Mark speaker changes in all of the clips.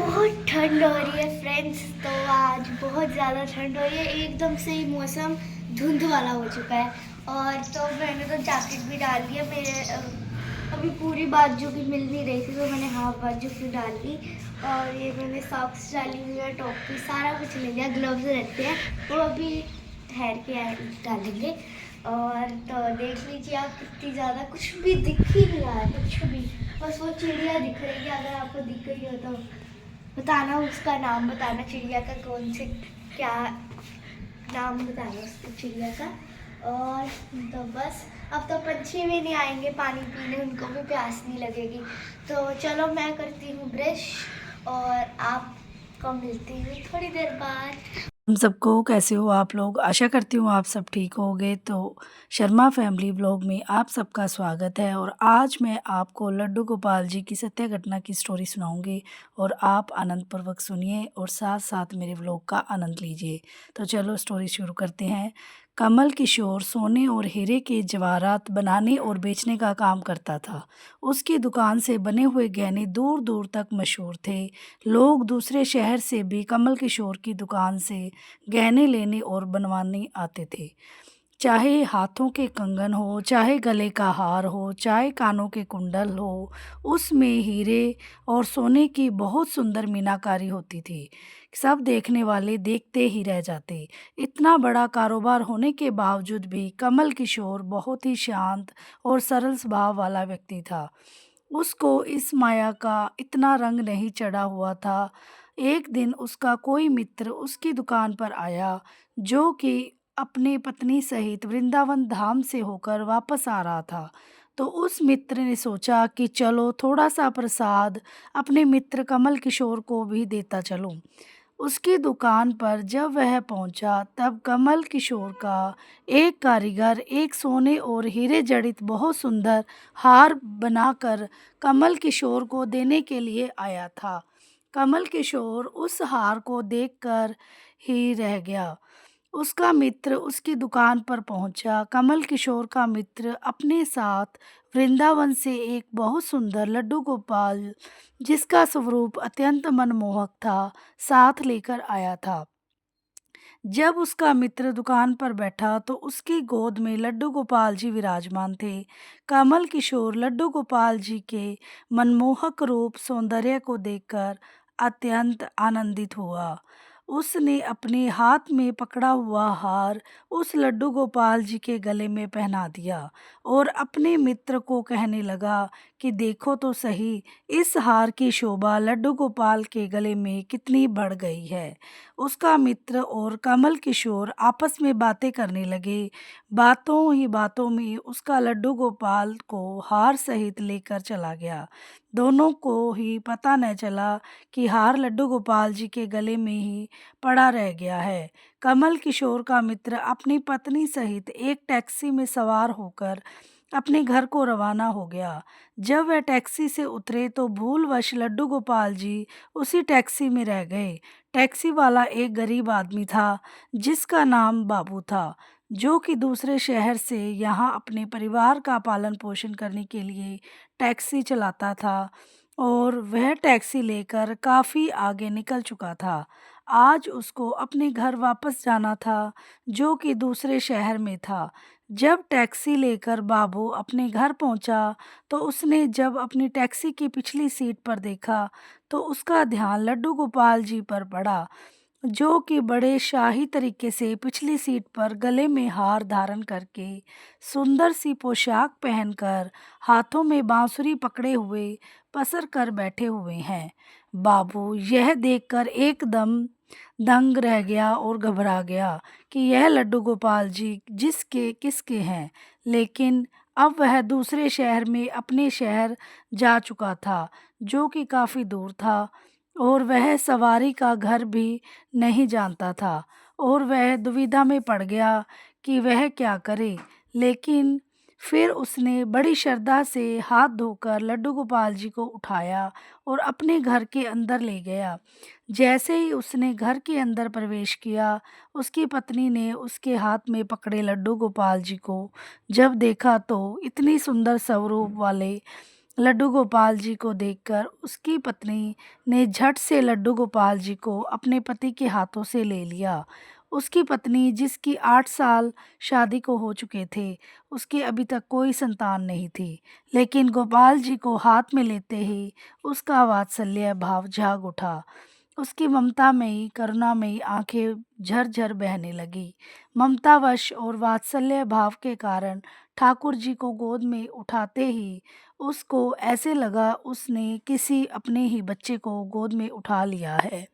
Speaker 1: बहुत ठंड हो रही है फ्रेंड्स। तो आज बहुत ज़्यादा ठंड हो रही है, एकदम से ही मौसम धुंध वाला हो चुका है। और तो मैंने तो जैकेट भी डाल लिया। मेरे अभी पूरी बाजू की मिल नहीं रही थी, तो मैंने हाफ बाजू की डाल ली। और ये मैंने सॉक्स डाली हुई है, टोपी सारा कुछ ले लिया। ग्लव्स रहते हैं वो अभी ठहर के डालेंगे। और तो देख लीजिए आप, कितनी ज़्यादा कुछ भी दिख ही नहीं रहा है, कुछ भी। बस वो चिड़िया दिख रही है, अगर आपको दिख गई हो तो बताना, उसका नाम बताना, चिड़िया का कौन से, क्या नाम बताना उसकी चिड़िया का। और तो बस अब तो पंछी भी नहीं आएंगे पानी पीने, उनको भी प्यास नहीं लगेगी। तो चलो मैं करती हूँ ब्रश, और आपको मिलती हूँ थोड़ी देर बाद।
Speaker 2: हम सबको कैसे हो आप लोग। आशा करती हूँ आप सब ठीक होंगे। तो शर्मा फैमिली व्लॉग में आप सबका स्वागत है। और आज मैं आपको लड्डू गोपाल जी की सत्य घटना की स्टोरी सुनाऊंगी और आप आनंद पूर्वक सुनिए और साथ साथ मेरे व्लॉग का आनंद लीजिए। तो चलो स्टोरी शुरू करते हैं। कमल किशोर सोने और हीरे के जवाहरात बनाने और बेचने का काम करता था। उसकी दुकान से बने हुए गहने दूर दूर तक मशहूर थे। लोग दूसरे शहर से भी कमल किशोर की दुकान से गहने लेने और बनवाने आते थे। चाहे हाथों के कंगन हो, चाहे गले का हार हो, चाहे कानों के कुंडल हो, उसमें हीरे और सोने की बहुत सुंदर मीनाकारी होती थी। सब देखने वाले देखते ही रह जाते। इतना बड़ा कारोबार होने के बावजूद भी कमल किशोर बहुत ही शांत और सरल स्वभाव वाला व्यक्ति था। उसको इस माया का इतना रंग नहीं चढ़ा हुआ था। एक दिन उसका कोई मित्र उसकी दुकान पर आया, जो कि अपनी पत्नी सहित वृंदावन धाम से होकर वापस आ रहा था। तो उस मित्र ने सोचा कि चलो थोड़ा सा प्रसाद अपने मित्र कमल किशोर को भी देता चलूं। उसकी दुकान पर जब वह पहुंचा, तब कमल किशोर का एक कारीगर एक सोने और हीरे जड़ित बहुत सुंदर हार बनाकर कमल किशोर को देने के लिए आया था। कमल किशोर उस हार को देखकर ही रह गया। उसका मित्र उसकी दुकान पर पहुंचा। कमल किशोर का मित्र अपने साथ वृंदावन से एक बहुत सुंदर लड्डू गोपाल, जिसका स्वरूप अत्यंत मनमोहक था, साथ लेकर आया था। जब उसका मित्र दुकान पर बैठा तो उसकी गोद में लड्डू गोपाल जी विराजमान थे। कमल किशोर लड्डू गोपाल जी के मनमोहक रूप सौंदर्य को देखकर अत्यंत आनंदित हुआ। उसने अपने हाथ में पकड़ा हुआ हार उस लड्डू गोपाल जी के गले में पहना दिया और अपने मित्र को कहने लगा कि देखो तो सही, इस हार की शोभा लड्डू गोपाल के गले में कितनी बढ़ गई है। उसका मित्र और कमल किशोर आपस में बातें करने लगे। बातों ही बातों में उसका लड्डू गोपाल को हार सहित लेकर चला गया। दोनों को ही पता न चला कि हार लड्डू गोपाल जी के गले में ही पड़ा रह गया है। कमल किशोर का मित्र अपनी पत्नी सहित एक टैक्सी में सवार होकर अपने घर को रवाना हो गया। जब वह टैक्सी से उतरे तो भूलवश लड्डू गोपाल जी उसी टैक्सी में रह गए। टैक्सी वाला एक गरीब आदमी था, जिसका नाम बाबू था, जो कि दूसरे शहर से यहाँ अपने परिवार का पालन पोषण करने के लिए टैक्सी चलाता था और वह टैक्सी लेकर काफ़ी आगे निकल चुका था। आज उसको अपने घर वापस जाना था, जो कि दूसरे शहर में था। जब टैक्सी लेकर बाबू अपने घर पहुंचा, तो उसने जब अपनी टैक्सी की पिछली सीट पर देखा, तो उसका ध्यान लड्डू गोपाल जी पर पड़ा, जो कि बड़े शाही तरीके से पिछली सीट पर गले में हार धारण करके, सुंदर सी पोशाक पहनकर, हाथों में बांसुरी पकड़े हुए पसर कर बैठे हुए हैं। बाबू यह देखकर एकदम दंग रह गया और घबरा गया कि यह लड्डू गोपाल जी जिसके किसके हैं। लेकिन अब वह दूसरे शहर में अपने शहर जा चुका था, जो कि काफ़ी दूर था, और वह सवारी का घर भी नहीं जानता था, और वह दुविधा में पड़ गया कि वह क्या करे। लेकिन फिर उसने बड़ी श्रद्धा से हाथ धोकर लड्डू गोपाल जी को उठाया और अपने घर के अंदर ले गया। जैसे ही उसने घर के अंदर प्रवेश किया, उसकी पत्नी ने उसके हाथ में पकड़े लड्डू गोपाल जी को जब देखा, तो इतनी सुंदर स्वरूप वाले लड्डू गोपाल जी को देखकर उसकी पत्नी ने झट से लड्डू गोपाल जी को अपने पति के हाथों से ले लिया। उसकी पत्नी, जिसकी 8 साल शादी को हो चुके थे, उसकी अभी तक कोई संतान नहीं थी। लेकिन गोपाल जी को हाथ में लेते ही उसका वात्सल्य भाव जाग उठा। उसकी ममतामयी, करुणामयी आँखें झर-झर बहने लगीं। ममतावश और वात्सल्य भाव के कारण ठाकुर जी को गोद में उठाते ही उसको ऐसे लगा उसने किसी अपने ही बच्चे को गोद में उठा लिया है।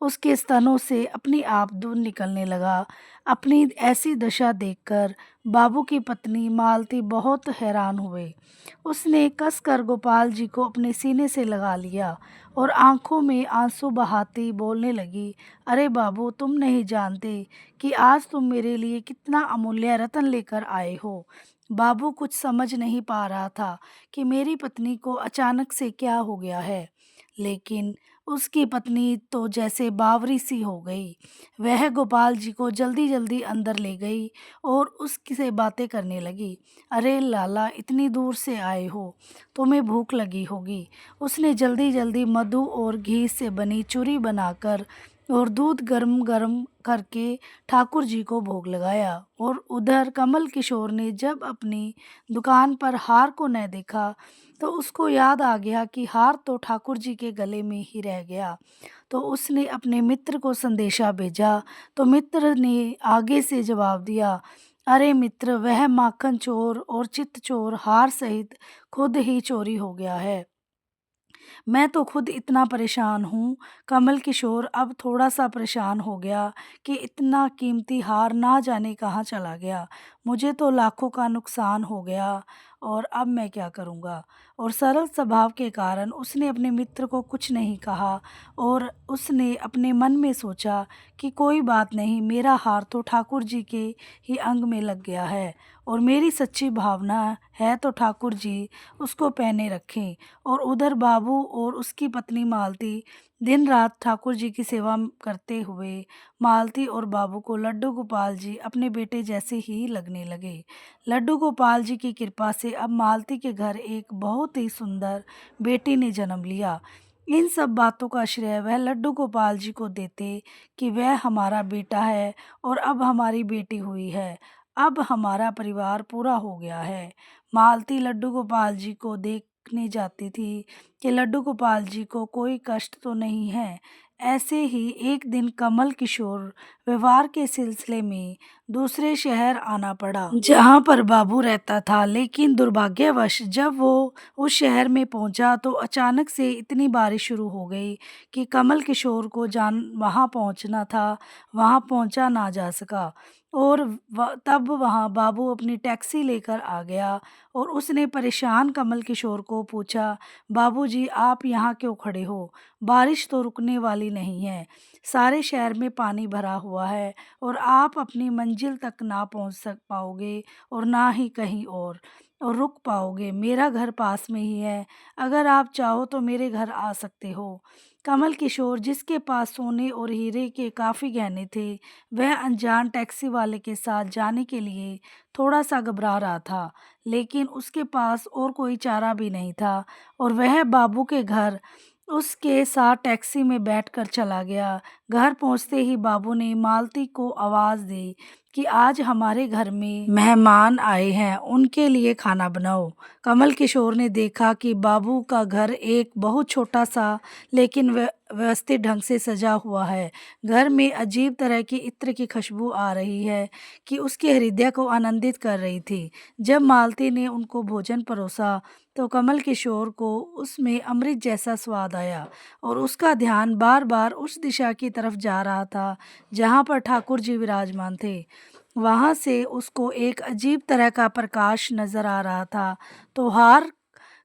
Speaker 2: उसके स्तनों से अपने आप दूध निकलने लगा। अपनी ऐसी दशा देखकर बाबू की पत्नी मालती बहुत हैरान हुए। उसने कसकर गोपाल जी को अपने सीने से लगा लिया और आंखों में आंसू बहाती बोलने लगी, अरे बाबू, तुम नहीं जानते कि आज तुम मेरे लिए कितना अमूल्य रत्न लेकर आए हो। बाबू कुछ समझ नहीं पा रहा था कि मेरी पत्नी को अचानक से क्या हो गया है। लेकिन उसकी पत्नी तो जैसे बावरी सी हो गई। वह गोपाल जी को जल्दी-जल्दी अंदर ले गई और उससे बातें करने लगी। अरे लाला, इतनी दूर से आए हो, तुम्हें भूख लगी होगी। उसने जल्दी-जल्दी मधु और घी से बनी चूरी बनाकर और दूध गरम-गरम करके ठाकुर जी को भोग लगाया। और उधर कमल किशोर ने जब अपनी दुकान पर हार को न देखा, तो उसको याद आ गया कि हार तो ठाकुर जी के गले में ही रह गया। तो उसने अपने मित्र को संदेशा भेजा, तो मित्र ने आगे से जवाब दिया, अरे मित्र, वह माखन चोर और चित्त चोर हार सहित खुद ही चोरी हो गया है। मैं तो खुद इतना परेशान हूँ। कमल किशोर अब थोड़ा-सा परेशान हो गया कि इतना कीमती हार ना जाने कहाँ चला गया। मुझे तो लाखों का नुकसान हो गया और अब मैं क्या करूँगा? और सरल स्वभाव के कारण उसने अपने मित्र को कुछ नहीं कहा और उसने अपने मन में सोचा कि कोई बात नहीं, मेरा हार तो ठाकुर जी के ही अंग में लग गया है और मेरी सच्ची भावना है तो ठाकुर जी उसको पहने रखें। और उधर बाबू और उसकी पत्नी मालती दिन रात ठाकुर जी की सेवा करते हुए मालती और बाबू को लड्डू गोपाल जी अपने बेटे जैसे ही लगने लगे। लड्डू गोपाल जी की कृपा से अब मालती के घर एक बहुत ही सुंदर बेटी ने जन्म लिया। इन सब बातों का श्रेय वह लड्डू गोपाल जी को देते कि वह हमारा बेटा है और अब हमारी बेटी हुई है। अब हमारा परिवार पूरा हो गया है। मालती लड्डू गोपाल जी को देखने जाती थी कि लड्डू गोपाल जी को कोई कष्ट तो नहीं है। ऐसे ही एक दिन कमल किशोर व्यवहार के सिलसिले में दूसरे शहर आना पड़ा, जहाँ पर बाबू रहता था। लेकिन दुर्भाग्यवश जब वो उस शहर में पहुंचा तो अचानक से इतनी बारिश शुरू हो गई कि कमल किशोर को जान वहाँ पहुँचना था, वहाँ पहुँचा ना जा सका। और तब वहाँ बाबू अपनी टैक्सी लेकर आ गया और उसने परेशान कमल किशोर को पूछा, बाबूजी, आप यहाँ क्यों खड़े हो? बारिश तो रुकने वाली नहीं है। सारे शहर में पानी भरा हुआ है और आप अपनी मंजिल तक ना पहुँच पाओगे और ना ही कहीं और रुक पाओगे। मेरा घर पास में ही है। अगर आप चाहो तो मेरे घर आ सकते हो। कमल किशोर, जिसके पास सोने और हीरे के काफ़ी गहने थे, वह अनजान टैक्सी वाले के साथ जाने के लिए थोड़ा-सा घबरा रहा था। लेकिन उसके पास और कोई चारा भी नहीं था और वह बाबू के घर उसके साथ टैक्सी में बैठकर चला गया। घर पहुंचते ही बाबू ने मालती को आवाज़ दी कि आज हमारे घर में मेहमान आए हैं, उनके लिए खाना बनाओ। कमल किशोर ने देखा कि बाबू का घर एक बहुत छोटा-सा लेकिन व्यवस्थित ढंग से सजा हुआ है। घर में अजीब तरह की इत्र की खुशबू आ रही है कि उसके हृदय को आनंदित कर रही थी। जब मालती ने उनको भोजन परोसा तो कमल किशोर को उसमें अमृत जैसा स्वाद आया और उसका ध्यान बार-बार उस दिशा की तरफ जा रहा था जहाँ पर ठाकुर जी विराजमान थे। वहाँ से उसको एक अजीब तरह का प्रकाश नज़र आ रहा था। तो हार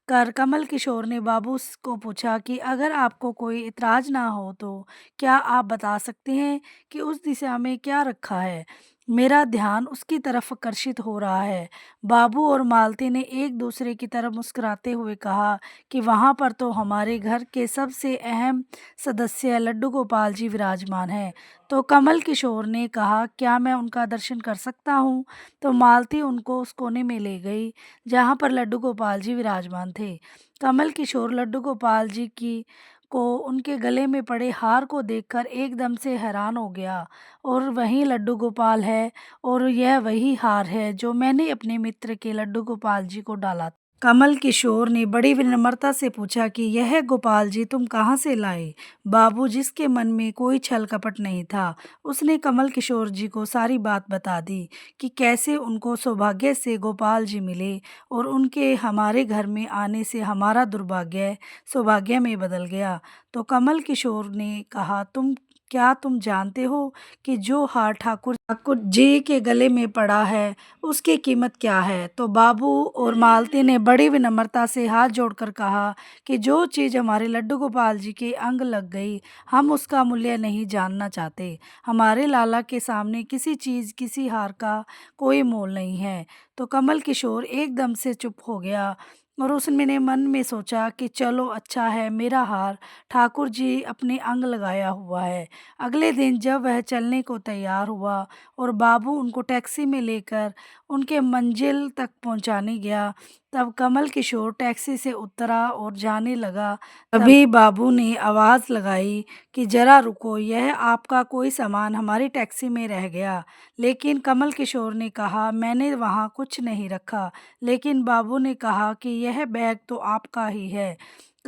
Speaker 2: कर कमल किशोर ने बाबू को पूछा कि अगर आपको कोई इतराज ना हो तो क्या आप बता सकते हैं कि उस दिशा में क्या रखा है? मेरा ध्यान उसकी तरफ आकर्षित हो रहा है। बाबू और मालती ने एक दूसरे की तरफ मुस्कुराते हुए कहा कि वहाँ पर तो हमारे घर के सबसे अहम सदस्य लड्डू गोपाल जी विराजमान हैं। तो कमल किशोर ने कहा, क्या मैं उनका दर्शन कर सकता हूँ? तो मालती उनको उस कोने में ले गई जहाँ पर लड्डू गोपाल जी विराजमान थे। कमल किशोर लड्डू गोपाल जी की को उनके गले में पड़े हार को देखकर एकदम से हैरान हो गया। और वही लड्डू गोपाल है और यह वही हार है जो मैंने अपने मित्र के लड्डू गोपाल जी को डाला था। कमल किशोर ने बड़ी विनम्रता से पूछा कि यह गोपाल जी तुम कहाँ से लाए? बाबू, जिसके मन में कोई छल कपट नहीं था, उसने कमल किशोर जी को सारी बात बता दी कि कैसे उनको सौभाग्य से गोपाल जी मिले और उनके हमारे घर में आने से हमारा दुर्भाग्य सौभाग्य में बदल गया। तो कमल किशोर ने कहा, तुम जानते हो कि जो हार ठाकुर ठाकुर जी के गले में पड़ा है उसकी कीमत क्या है? तो बाबू और मालती ने बड़ी विनम्रता से हाथ जोड़कर कहा कि जो चीज़ हमारे लड्डू गोपाल जी के अंग लग गई, हम उसका मूल्य नहीं जानना चाहते। हमारे लाला के सामने किसी चीज़, किसी हार का कोई मोल नहीं है। तो कमल किशोर एकदम से चुप हो गया और उसने मन में सोचा कि चलो अच्छा है, मेरा हार ठाकुर जी अपने अंग लगाया हुआ है। अगले दिन जब वह चलने को तैयार हुआ और बाबू उनको टैक्सी में लेकर उनके मंजिल तक पहुंचाने गया, तब कमल किशोर टैक्सी से उतरा और जाने लगा। तभी बाबू ने आवाज़ लगाई कि जरा रुको, यह आपका कोई सामान हमारी टैक्सी में रह गया। लेकिन कमल किशोर ने कहा, मैंने वहाँ कुछ नहीं रखा। लेकिन बाबू ने कहा कि यह बैग तो आपका ही है।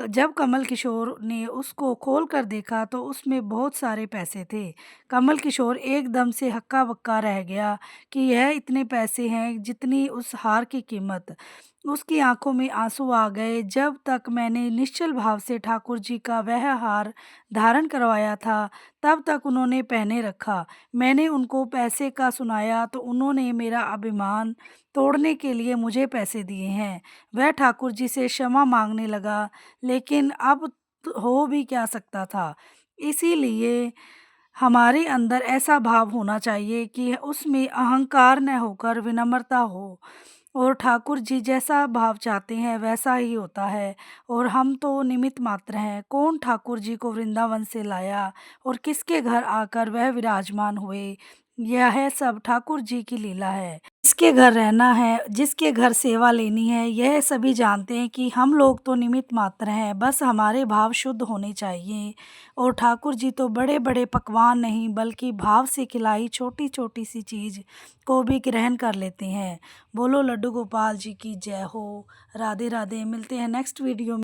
Speaker 2: जब कमल किशोर ने उसको खोल कर देखा तो उसमें बहुत सारे पैसे थे। कमल किशोर एकदम से हक्का बक्का रह गया कि यह इतने पैसे हैं जितनी उस हार की कीमत। उसकी आंखों में आंसू आ गए। जब तक मैंने निश्चल भाव से ठाकुर जी का वह हार धारण करवाया था, तब तक उन्होंने पहने रखा। मैंने उनको पैसे का सुनाया तो उन्होंने मेरा अभिमान तोड़ने के लिए मुझे पैसे दिए हैं। वह ठाकुर जी से क्षमा मांगने लगा, लेकिन अब हो भी क्या सकता था। इसीलिए हमारे अंदर ऐसा भाव होना चाहिए कि उसमें अहंकार न होकर विनम्रता हो, और ठाकुर जी जैसा भाव चाहते हैं वैसा ही होता है। और हम तो निमित्त मात्र हैं। कौन ठाकुर जी को वृंदावन से लाया और किसके घर आकर वह विराजमान हुए, यह सब ठाकुर जी की लीला है। जिसके घर रहना है, जिसके घर सेवा लेनी है, यह सभी जानते हैं कि हम लोग तो निमित्त मात्र हैं, बस हमारे भाव शुद्ध होने चाहिए। और ठाकुर जी तो बड़े बड़े पकवान नहीं बल्कि भाव से खिलाई छोटी छोटी सी चीज़ को भी ग्रहण कर लेते हैं। बोलो लड्डू गोपाल जी की जय हो। राधे राधे। मिलते हैं नेक्स्ट वीडियो में।